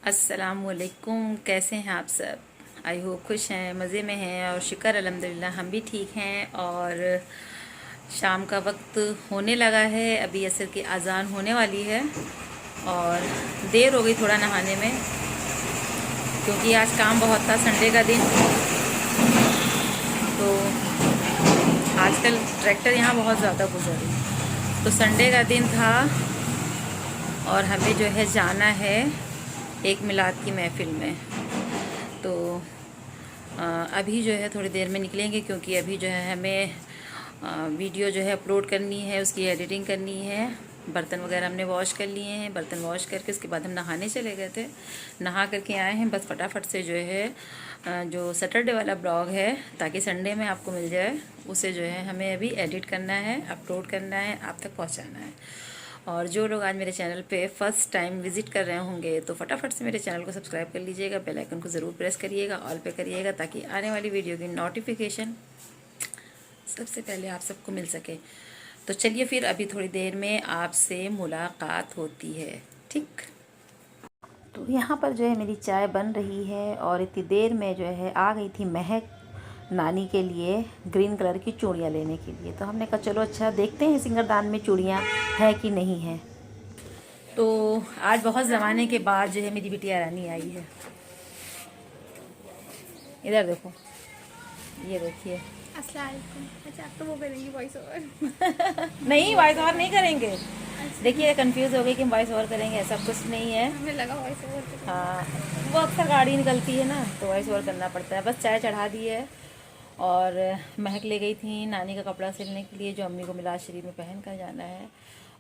अस्सलामुअलैकुम। कैसे हैं आप सब? आई होप खुश हैं, मज़े में हैं और शुक्र अल्हम्दुलिल्लाह हम भी ठीक हैं। और शाम का वक्त होने लगा है, अभी असर की अज़ान होने वाली है और देर हो गई थोड़ा नहाने में क्योंकि आज काम बहुत था। संडे का दिन तो आजकल ट्रैक्टर यहाँ बहुत ज़्यादा गुजर रही, तो संडे का दिन था और हमें जो है जाना है एक मिलाद की महफ़िल में। तो अभी जो है थोड़ी देर में निकलेंगे क्योंकि अभी जो है हमें वीडियो जो है अपलोड करनी है, उसकी एडिटिंग करनी है। बर्तन वगैरह हमने वॉश कर लिए हैं, बर्तन वॉश करके उसके बाद हम नहाने चले गए थे, नहा करके आए हैं। बस फटाफट से जो है जो सैटरडे वाला ब्लॉग है ताकि संडे में आपको मिल जाए, उसे जो है हमें अभी एडिट करना है, अपलोड करना है, आप तक पहुंचाना है। और जो लोग आज मेरे चैनल पे फर्स्ट टाइम विज़िट कर रहे होंगे तो फटाफट से मेरे चैनल को सब्सक्राइब कर लीजिएगा, बेल आइकन को ज़रूर प्रेस करिएगा, ऑल पे करिएगा ताकि आने वाली वीडियो की नोटिफिकेशन सबसे पहले आप सबको मिल सके। तो चलिए फिर अभी थोड़ी देर में आपसे मुलाकात होती है, ठीक? तो यहाँ पर जो है मेरी चाय बन रही है और इतनी देर में जो है आ गई थी महक नानी के लिए ग्रीन कलर की चूड़ियाँ लेने के लिए। तो हमने कहा चलो अच्छा देखते हैं सिंगरदान में चूड़ियाँ है कि नहीं है। तो आज बहुत ज़माने के बाद जो है मेरी बिटिया रानी आई है। इधर देखो, ये देखिए। अस्सलाम वालेकुम। अच्छा आप तो वो करेंगी वॉइस ओवर? नहीं, वॉइस ओवर नहीं करेंगे। अच्छा, देखिए कंफ्यूज हो गई कि हम वॉइस ओवर करेंगे, ऐसा कुछ नहीं है। हमें लगा वॉइस ओवर करेंगी। हाँ, वो अक्सर गाड़ी निकलती है ना तो वॉइस ओवर करना पड़ता है। बस चाय चढ़ा दी है और महक ले गई थी नानी का कपड़ा सिलने के लिए जो अम्मी को मिलाद शरीफ में पहन कर जाना है,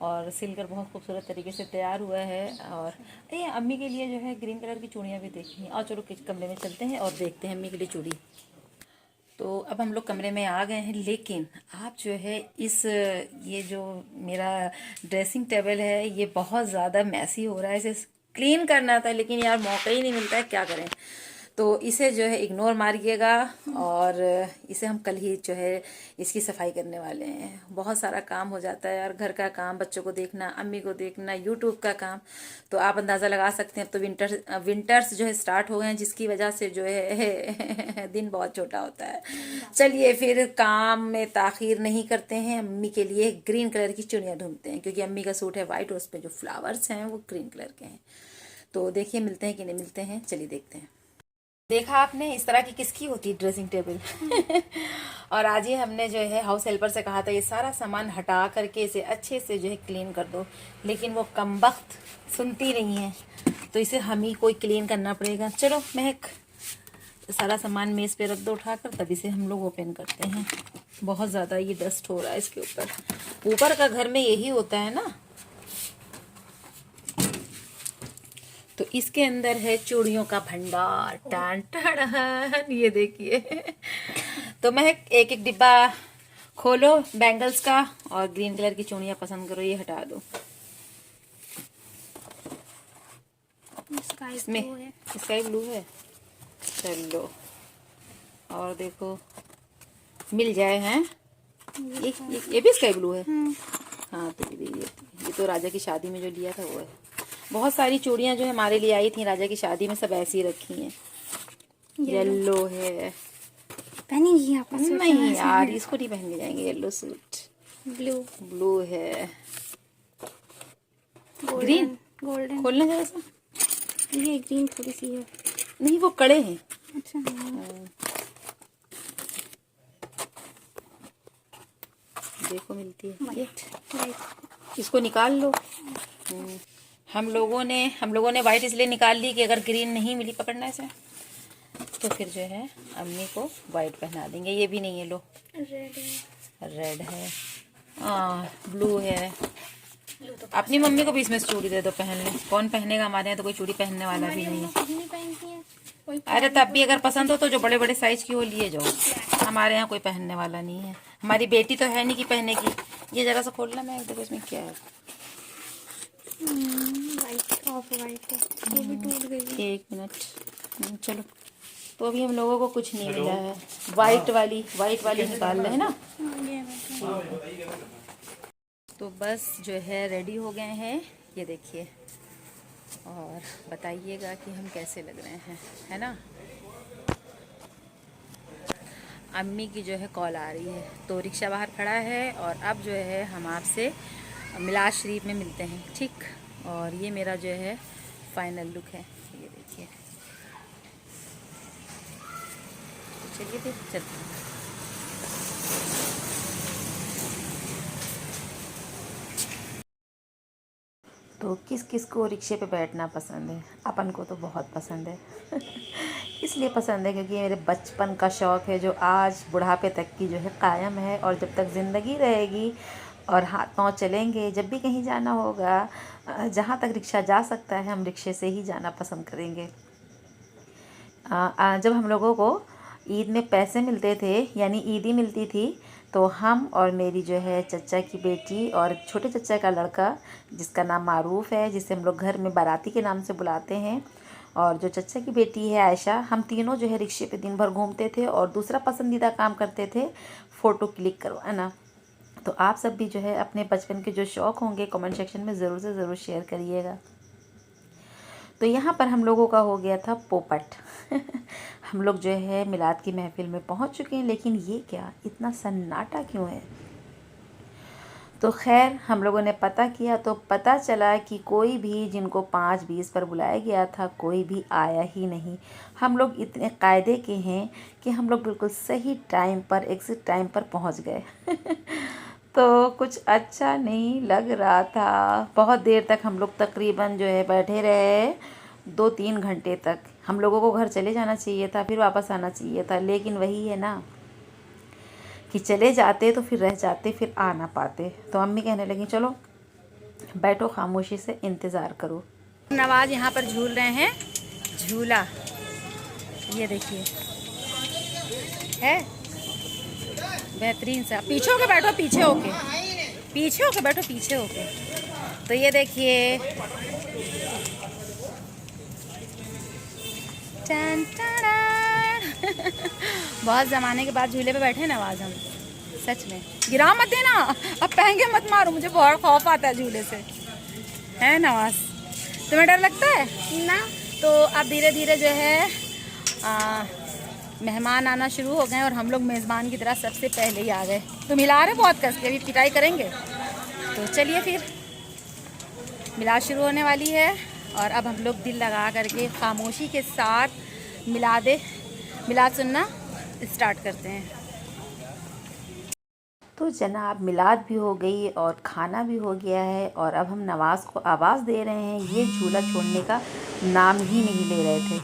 और सिलकर बहुत खूबसूरत तरीके से तैयार हुआ है। और ये अम्मी के लिए जो है ग्रीन कलर की चूड़ियाँ भी देखी हैं। और चलो कमरे में चलते हैं और देखते हैं अम्मी के लिए चूड़ी। तो अब हम लोग कमरे में आ गए हैं, लेकिन आप जो है ये जो मेरा ड्रेसिंग टेबल है ये बहुत ज़्यादा मैसी हो रहा है, इसे क्लीन करना था लेकिन यार मौका ही नहीं मिलता है, क्या करें। तो इसे जो है इग्नोर मारिएगा और इसे हम कल ही जो है इसकी सफाई करने वाले हैं। बहुत सारा काम हो जाता है यार, घर का काम, बच्चों को देखना, अम्मी को देखना, यूट्यूब का काम। तो आप अंदाज़ा लगा सकते हैं। अब तो विंटर्स जो है स्टार्ट हो गए हैं जिसकी वजह से जो है दिन बहुत छोटा होता है। चलिए फिर काम में ताख़ीर नहीं करते हैं, अम्मी के लिए ग्रीन कलर की चुड़ियाँ ढूंढते हैं क्योंकि अम्मी का सूट है वाइट और उस पर जो फ्लावर्स हैं वो ग्रीन कलर के हैं। तो देखिए मिलते हैं कि नहीं मिलते हैं, चलिए देखते हैं। देखा आपने इस तरह की किसकी होती है ड्रेसिंग टेबल। और आज ही हमने जो है हाउस हेल्पर से कहा था ये सारा सामान हटा करके इसे अच्छे से जो है क्लीन कर दो, लेकिन वो कमबख्त सुनती नहीं है, तो इसे हम ही कोई क्लीन करना पड़ेगा। चलो महक सारा सामान मेज़ पे रख दो उठाकर, तब इसे हम लोग ओपन करते हैं। बहुत ज़्यादा ये डस्ट हो रहा है इसके ऊपर, ऊपर का घर में यही होता है ना। तो इसके अंदर है चूड़ियों का भंडार, टान टान, ये देखिए। तो मैं एक एक डिब्बा खोलो बैंगल्स का और ग्रीन कलर की चूड़ियाँ पसंद करो, ये हटा दो। इसमें स्काई ब्लू है, चलो और देखो मिल जाए हैं। ये भी स्काई ब्लू है। हाँ तो ये तो राजा की शादी में जो लिया था वो है। बहुत सारी चूड़ियाँ जो है हमारे लिए आई थी राजा की शादी में, सब ऐसी रखी हैं। येलो है, पहनेंगी आप? नहीं यार इसको नहीं पहन के जाएंगे। येलो सूट, ब्लू है, ग्रीन गोल्डन खोलना जरा सा। ये ग्रीन थोड़ी सी है। नहीं वो कड़े हैं। अच्छा देखो मिलती है ये, इसको निकाल लो। हम लोगों ने वाइट इसलिए निकाल ली कि अगर ग्रीन नहीं मिली पकड़ना इसे तो फिर जो है अम्मी को वाइट पहना देंगे। ये भी नहीं है, लो रेड है, ब्लू है। अपनी मम्मी को भी इसमें चूड़ी दे दो, पहन ले। कौन पहनेगा, हमारे यहाँ तो कोई चूड़ी पहनने वाला भी नहीं है। अरे तब भी अगर पसंद हो तो जो बड़े बड़े साइज की वो लिए जाओ, हमारे यहाँ कोई पहनने वाला नहीं है। हमारी बेटी तो है नहीं कि पहनेगी। ये जरा सा खोलना, मैं देखो इसमें क्या है। वाइट वो भी टूट गई। एक मिनट, चलो। तो अभी हम लोगों को कुछ नहीं मिला है। वाइट वाली निकाल रहे हैं ना। तो बस जो है रेडी हो गए हैं, ये देखिए और बताइएगा कि हम कैसे लग रहे हैं, है ना। अम्मी की जो है कॉल आ रही है, तो रिक्शा बाहर खड़ा है और अब जो है हम आपसे मिलाद शरीफ में मिलते हैं, ठीक। और ये मेरा जो है फाइनल लुक है, ये देखिए। तो चलिए फिर चलते हैं। तो किस किस को रिक्शे पे बैठना पसंद है? अपन को तो बहुत पसंद है। इसलिए पसंद है क्योंकि ये मेरे बचपन का शौक़ है जो आज बुढ़ापे तक की जो है कायम है। और जब तक ज़िंदगी रहेगी और हाथ पाँव चलेंगे, जब भी कहीं जाना होगा, जहाँ तक रिक्शा जा सकता है हम रिक्शे से ही जाना पसंद करेंगे। जब हम लोगों को ईद में पैसे मिलते थे, यानी ईदी मिलती थी, तो हम और मेरी जो है चचा की बेटी और छोटे चचा का लड़का, जिसका नाम मारूफ़ है, जिसे हम लोग घर में बाराती के नाम से बुलाते हैं, और जो चचा की बेटी है आयशा, हम तीनों जो है रिक्शे पे दिन भर घूमते थे और दूसरा पसंदीदा काम करते थे फ़ोटो क्लिक करवाना। तो आप सब भी जो है अपने बचपन के जो शौक़ होंगे कमेंट सेक्शन में ज़रूर से ज़रूर शेयर करिएगा। तो यहाँ पर हम लोगों का हो गया था पोपट। हम लोग जो है मिलाद की महफ़िल में पहुँच चुके हैं, लेकिन ये क्या, इतना सन्नाटा क्यों है? तो खैर हम लोगों ने पता किया तो पता चला कि कोई भी जिनको 5:20 पर बुलाया गया था, कोई भी आया ही नहीं। हम लोग इतने कायदे के हैं कि हम लोग बिल्कुल सही टाइम पर, एग्ज़ैक्ट टाइम पर पहुँच गए। तो कुछ अच्छा नहीं लग रहा था। बहुत देर तक हम लोग तकरीबन जो है बैठे रहे, 2-3 घंटे तक। हम लोगों को घर चले जाना चाहिए था, फिर वापस आना चाहिए था, लेकिन वही है ना कि चले जाते तो फिर रह जाते, फिर आ ना पाते। तो अम्मी कहने लगी चलो बैठो, खामोशी से इंतज़ार करो। नवाज़ यहाँ पर झूल रहे हैं झूला, ये देखिए है बेहतरीन सा। पीछे होके बैठो, पीछे होके बैठो, पीछे होके। तो ये देखिए बहुत ज़माने के बाद झूले पे बैठे नवाज हम। सच में गिरा मत देना, अब पहंगे मत मारो, मुझे बहुत खौफ आता है झूले से, है नवाज? तुम्हें डर लगता है ना? तो अब धीरे धीरे जो है मेहमान आना शुरू हो गए और हम लोग मेज़बान की तरह सबसे पहले ही आ गए। तो मिला रहे बहुत कस के, अभी पिटाई करेंगे। तो चलिए फिर मिलाद शुरू होने वाली है और अब हम लोग दिल लगा करके खामोशी के साथ मिलाद सुनना स्टार्ट करते हैं। तो जनाब मिलाद भी हो गई और खाना भी हो गया है और अब हम नवाज़ को आवाज़ दे रहे हैं। ये झूला छोड़ने का नाम ही नहीं ले रहे थे।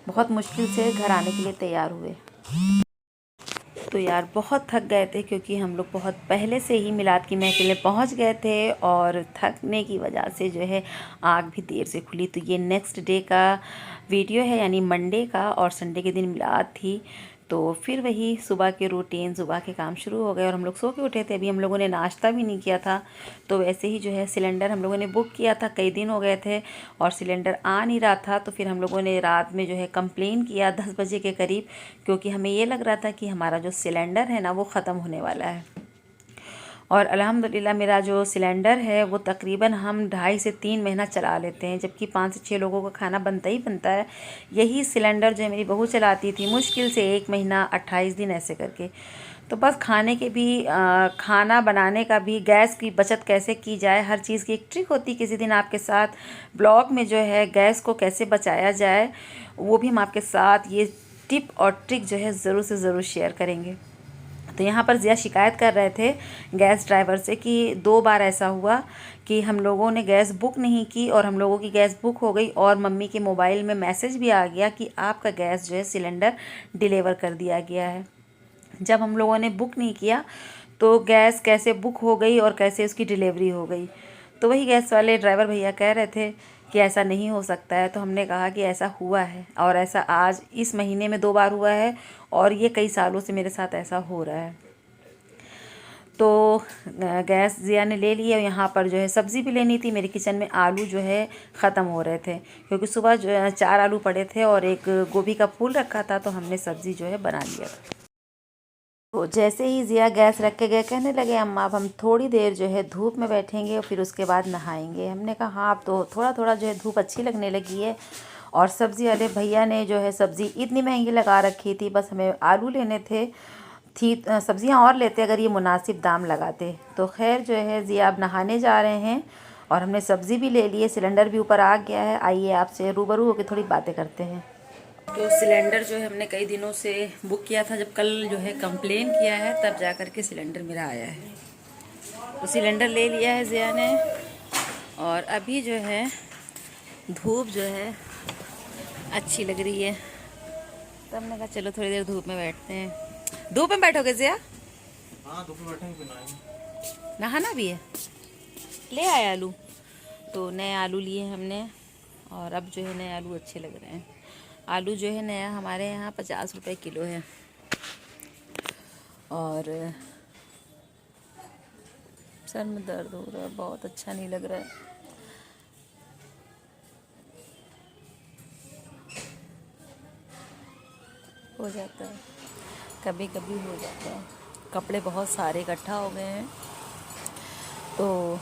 बहुत मुश्किल से घर आने के लिए तैयार हुए। तो यार बहुत थक गए थे क्योंकि हम लोग बहुत पहले से ही मिलाद की महफिल में पहुंच गए थे और थकने की वजह से जो है आँख भी देर से खुली। तो ये नेक्स्ट डे का वीडियो है, यानी मंडे का, और संडे के दिन मिलाद थी। तो फिर वही सुबह के रूटीन, सुबह के काम शुरू हो गए और हम लोग सो के उठे थे। अभी हम लोगों ने नाश्ता भी नहीं किया था। तो वैसे ही जो है सिलेंडर हम लोगों ने बुक किया था, कई दिन हो गए थे और सिलेंडर आ नहीं रहा था। तो फिर हम लोगों ने रात में जो है कंप्लेन किया 10 बजे के करीब, क्योंकि हमें ये लग रहा था कि हमारा जो सिलेंडर है ना वो ख़त्म होने वाला है। और अल्हम्दुलिल्लाह मेरा जो सिलेंडर है वो तकरीबन हम 2.5 से 3 महीना चला लेते हैं, जबकि 5 से 6 लोगों का खाना बनता ही बनता है। यही सिलेंडर जो है मेरी बहू चलाती थी, मुश्किल से 1 महीना 28 दिन ऐसे करके। तो बस खाने के भी खाना बनाने का भी, गैस की बचत कैसे की जाए, हर चीज़ की एक ट्रिक होती है। किसी दिन आपके साथ ब्लॉग में जो है गैस को कैसे बचाया जाए वो भी हम आपके साथ ये टिप और ट्रिक जो है ज़रूर से ज़रूर शेयर करेंगे। तो यहाँ पर ज़िया शिकायत कर रहे थे गैस ड्राइवर से कि 2 बार ऐसा हुआ कि हम लोगों ने गैस बुक नहीं की और हम लोगों की गैस बुक हो गई और मम्मी के मोबाइल में मैसेज भी आ गया कि आपका गैस जो है सिलेंडर डिलीवर कर दिया गया है। जब हम लोगों ने बुक नहीं किया तो गैस कैसे बुक हो गई और कैसे उसकी डिलीवरी हो गई। तो वही गैस वाले ड्राइवर भैया कह रहे थे कि ऐसा नहीं हो सकता है। तो हमने कहा कि ऐसा हुआ है और ऐसा आज इस महीने में 2 बार हुआ है और ये कई सालों से मेरे साथ ऐसा हो रहा है। तो गैस ज़िया ने ले लिया। यहाँ पर जो है सब्ज़ी भी लेनी थी। मेरे किचन में आलू जो है ख़त्म हो रहे थे क्योंकि सुबह जो 4 आलू पड़े थे और एक गोभी का फूल रखा था, तो हमने सब्ज़ी जो है बना लिया था। तो जैसे ही ज़िया गैस रख के गए, कहने लगे अम्मा अब हम थोड़ी देर जो है धूप में बैठेंगे और फिर उसके बाद नहाएंगे। हमने कहा हाँ, अब तो थोड़ा थोड़ा जो है धूप अच्छी लगने लगी है। और सब्ज़ी वाले भैया ने जो है सब्ज़ी इतनी महंगी लगा रखी थी, बस हमें आलू लेने थे, सब्ज़ियाँ और लेते अगर ये मुनासिब दाम लगाते। तो खैर जो है ज़िया अब नहाने जा रहे हैं और हमने सब्ज़ी भी ले ली है, सिलेंडर भी ऊपर आ गया है। आइए आपसे रूबरू होकर थोड़ी बातें करते हैं। तो सिलेंडर जो है हमने कई दिनों से बुक किया था, जब कल जो है कंप्लेन किया है तब जा कर के सिलेंडर मेरा आया है। तो सिलेंडर ले लिया है ज़िया ने, और अभी जो है धूप जो है अच्छी लग रही है, तब मैंने कहा चलो थोड़ी देर धूप में बैठते हैं। धूप में बैठोगे ज़िया? हाँ, धूप में बैठेंगे, नहाना भी है। ले आए आलू, तो नए आलू लिए हमने, और अब जो है नए आलू अच्छे लग रहे हैं। आलू जो है नया हमारे यहाँ 50 रुपए किलो है। और सर में दर्द हो रहा है, बहुत अच्छा नहीं लग रहा है। हो जाता है, कभी कभी हो जाता है। कपड़े बहुत सारे इकट्ठा हो गए हैं, तो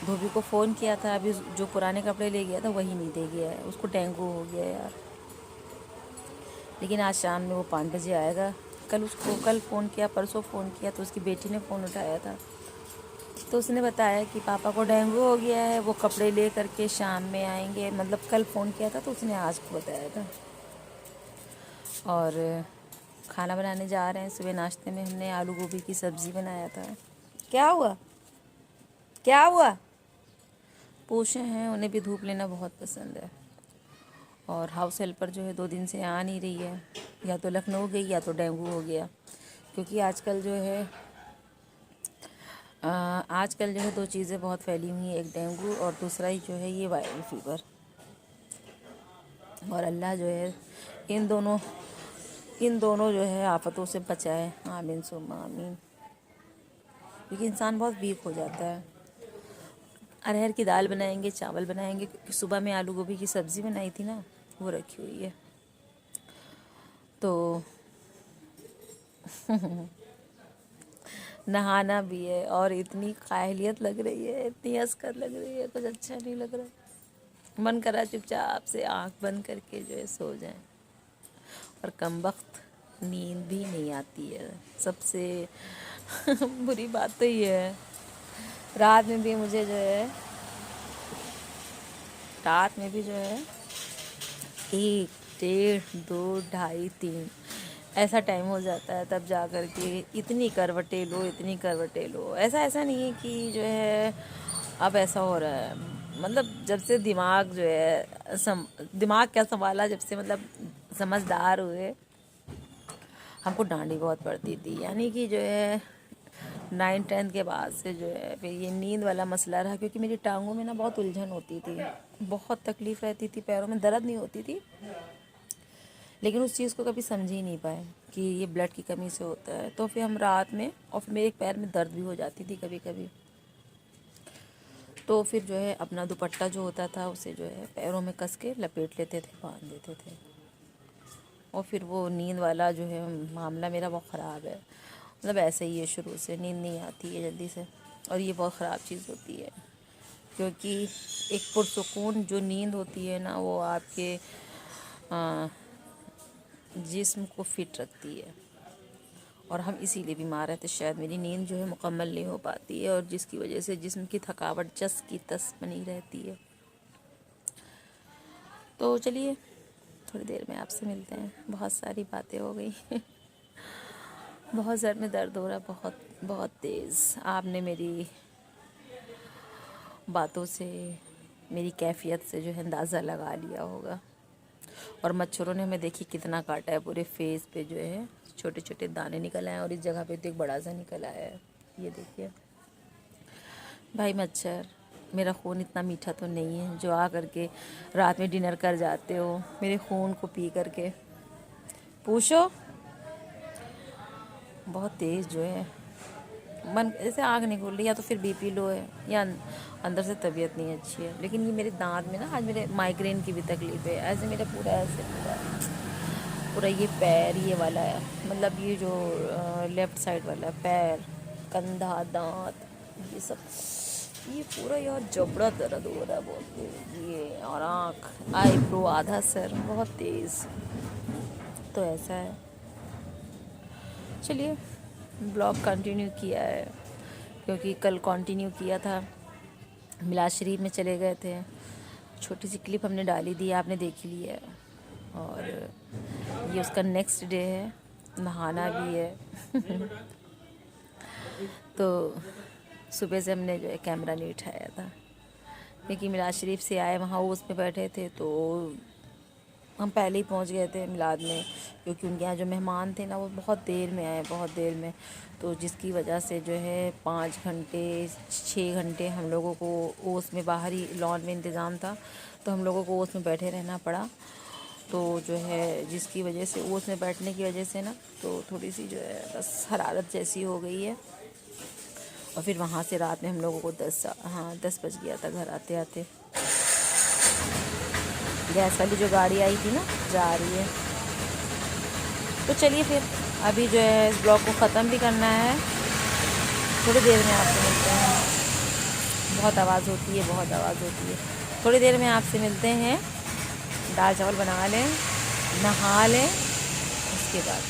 धोबी को फ़ोन किया था, अभी जो पुराने कपड़े ले गया था वही नहीं दे गया है, उसको डेंगू हो गया यार। लेकिन आज शाम में वो 5 बजे आएगा। कल फ़ोन किया, परसों फ़ोन किया तो उसकी बेटी ने फ़ोन उठाया था, तो उसने बताया कि पापा को डेंगू हो गया है, वो कपड़े ले करके शाम में आएंगे। मतलब कल फ़ोन किया था तो उसने आज को बताया था। और खाना बनाने जा रहे हैं। सुबह नाश्ते में हमने आलू गोभी की सब्ज़ी बनाया था। क्या हुआ, क्या हुआ? पूछे हैं, उन्हें भी धूप लेना बहुत पसंद है। और हाउस हेल्पर जो है 2 दिन से आ नहीं रही है, या तो लखनऊ गई या तो डेंगू हो गया। क्योंकि आजकल जो है 2 चीज़ें बहुत फैली हुई हैं, एक डेंगू और दूसरा ही जो है ये वायरल फीवर। और अल्लाह जो है इन दोनों जो है आफतों से बचाए, आमीन सुम्मा आमीन। क्योंकि इंसान बहुत वीक हो जाता है। अरहर की दाल बनाएंगे, चावल बनाएंगे, क्योंकि सुबह में आलू गोभी की सब्ज़ी बनाई थी ना, वो रखी हुई है। तो नहाना भी है, और इतनी काहलियत लग रही है, इतनी असकर लग रही है, कुछ अच्छा नहीं लग रहा। मन करा चुपचाप से आंख बंद करके जो है सो जाएं। और कमबख्त नींद भी नहीं आती है। सबसे बुरी बात तो ये है, रात में भी मुझे जो है 1, 1:30, 2, 2:30, 3 ऐसा टाइम हो जाता है, तब जा कर के इतनी करवटें लो। ऐसा नहीं है कि जो है अब ऐसा हो रहा है। मतलब जब से दिमाग जो है दिमाग क्या संभाला, जब से मतलब समझदार हुए, हमको डांडी बहुत पड़ती थी। यानी कि जो है 9-10 के बाद से जो है फिर ये नींद वाला मसला रहा। क्योंकि मेरी टांगों में ना बहुत उलझन होती थी, बहुत तकलीफ़ रहती थी, पैरों में दर्द नहीं होती थी, लेकिन उस चीज़ को कभी समझ ही नहीं पाए कि ये ब्लड की कमी से होता है। तो फिर हम रात में, और फिर मेरे पैर में दर्द भी हो जाती थी कभी कभी, तो फिर जो है अपना दुपट्टा जो होता था उसे जो है पैरों में कस के लपेट लेते थे, बांध देते थे। और फिर वो नींद वाला जो है मामला मेरा बहुत ख़राब है। मतलब ऐसे ही है, शुरू से नींद नहीं आती है जल्दी से, और ये बहुत ख़राब चीज़ होती है। क्योंकि एक पुरसुकून जो नींद होती है ना, वो आपके जिस्म को फिट रखती है। और हम इसीलिए बीमार रहते, शायद मेरी नींद जो है मुकम्मल नहीं हो पाती है, और जिसकी वजह से जिस्म की थकावट जस की तस बनी रहती है। तो चलिए थोड़ी देर में आपसे मिलते हैं। बहुत सारी बातें हो गई बहुत सर में दर्द हो रहा, बहुत बहुत तेज़। आपने मेरी बातों से, मेरी कैफियत से जो है अंदाज़ा लगा लिया होगा। और मच्छरों ने हमें देखिए कितना काटा है, पूरे फेस पे जो है छोटे छोटे दाने निकल आए हैं, और इस जगह पे तो एक बड़ा सा निकल आया है, ये देखिए। भाई मच्छर, मेरा खून इतना मीठा तो नहीं है जो आ करके रात में डिनर कर जाते हो मेरे खून को पी करके। पूछो, बहुत तेज़ जो है मन, ऐसे आँख नहीं खुल रही, या तो फिर बीपी लो है, या अंदर से तबीयत नहीं अच्छी है। लेकिन ये मेरे दांत में ना आज मेरे माइग्रेन की भी तकलीफ़ है। ऐसे मेरा पूरा ऐसे पूरा पूरा ये पैर ये वाला है, मतलब ये जो लेफ़्ट साइड वाला पैर, कंधा, दांत, ये सब, ये पूरा यार जबड़ा दर्द हो रहा है बहुत। ये और आँख, आईब्रो, आधा सर बहुत तेज़। तो ऐसा है। चलिए ब्लॉग कंटिन्यू किया है, क्योंकि कल कंटिन्यू किया था, मिलाद शरीफ में चले गए थे। छोटी सी क्लिप हमने डाली दी, आपने देख ही लिया है। और ये उसका नेक्स्ट डे है, नहाना भी है। तो सुबह से हमने जो है कैमरा नहीं उठाया था, क्योंकि मिलाद शरीफ से आए, वहाँ वो उसमें बैठे थे, तो हम पहले ही पहुंच गए थे मिलाद में, क्योंकि उनके यहाँ जो मेहमान थे ना वो बहुत देर में आए, बहुत देर में। तो जिसकी वजह से जो है 5 घंटे 6 घंटे हम लोगों को ओस में, बाहर ही लॉन में इंतज़ाम था, तो हम लोगों को ओस में बैठे रहना पड़ा। तो जो है जिसकी वजह से ओस में बैठने की वजह से ना, तो थोड़ी सी जो है बस हरारत जैसी हो गई है। और फिर वहाँ से रात में हम लोगों को 10 बज गया था घर आते आते। गैस वाली जो गाड़ी आई थी ना, जा रही है। तो चलिए फिर अभी जो है इस ब्लॉग को ख़त्म भी करना है, थोड़ी देर में आपसे मिलते हैं। बहुत आवाज़ होती है, बहुत आवाज़ होती है। थोड़ी देर में आपसे मिलते हैं। दाल चावल बना लें, नहा लें, उसके बाद।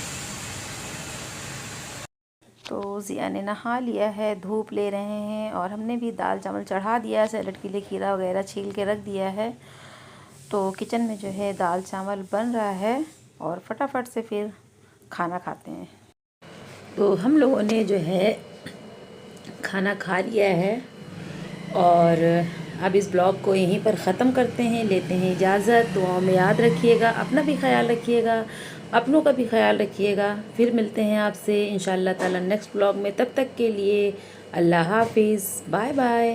तो ज़िया ने नहा लिया है, धूप ले रहे हैं, और हमने भी दाल चावल चढ़ा दिया है, सैलड के लिए खीरा वगैरह छील के रख दिया है। तो किचन में जो है दाल चावल बन रहा है, और फटाफट से फिर खाना खाते हैं। तो हम लोगों ने जो है खाना खा लिया है, और अब इस ब्लॉग को यहीं पर ख़त्म करते हैं, लेते हैं इजाज़त। दुआओं में याद रखिएगा, अपना भी ख्याल रखिएगा, अपनों का भी ख्याल रखिएगा। फिर मिलते हैं आपसे इंशाअल्लाह ताला नेक्स्ट ब्लॉग में। तब तक के लिए अल्लाह हाफिज़, बाय बाय।